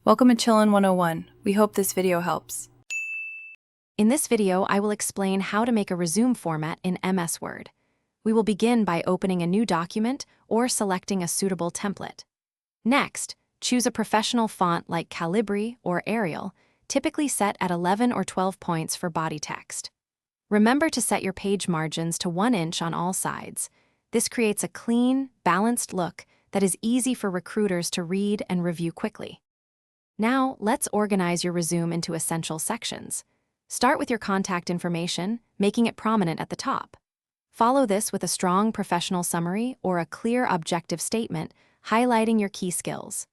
Welcome to Chillin' 101. We hope this video helps. In this video, I will explain how to make a resume format in MS Word. We will begin by opening a new document or selecting a suitable template. Next, choose a professional font like Calibri or Arial, typically set at 11 or 12 points for body text. Remember to set your page margins to 1 inch on all sides. This creates a clean, balanced look that is easy for recruiters to read and review quickly. Now, let's organize your resume into essential sections. Start with your contact information, making it prominent at the top. Follow this with a strong professional summary or a clear objective statement, highlighting your key skills.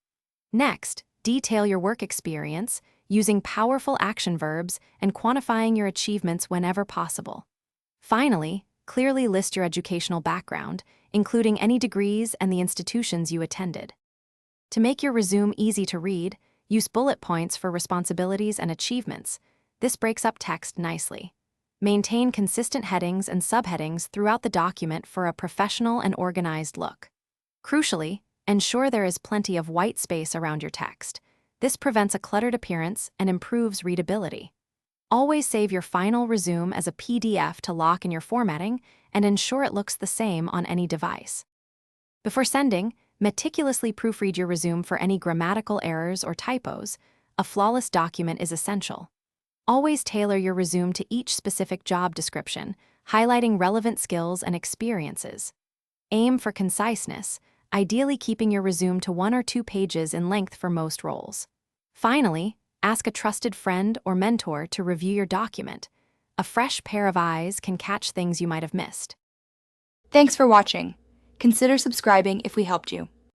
Next, detail your work experience, using powerful action verbs and quantifying your achievements whenever possible. Finally, clearly list your educational background, including any degrees and the institutions you attended. To make your resume easy to read, use bullet points for responsibilities and achievements. This breaks up text nicely. Maintain consistent headings and subheadings throughout the document for a professional and organized look. Crucially, ensure there is plenty of white space around your text. This prevents a cluttered appearance and improves readability. Always save your final resume as a PDF to lock in your formatting and ensure it looks the same on any device. Before sending, meticulously proofread your resume for any grammatical errors or typos. A flawless document is essential. Always tailor your resume to each specific job description, highlighting relevant skills and experiences. Aim for conciseness, ideally keeping your resume to 1 or 2 pages in length for most roles. Finally, ask a trusted friend or mentor to review your document. A fresh pair of eyes can catch things you might have missed. Thanks for watching. Consider subscribing if we helped you.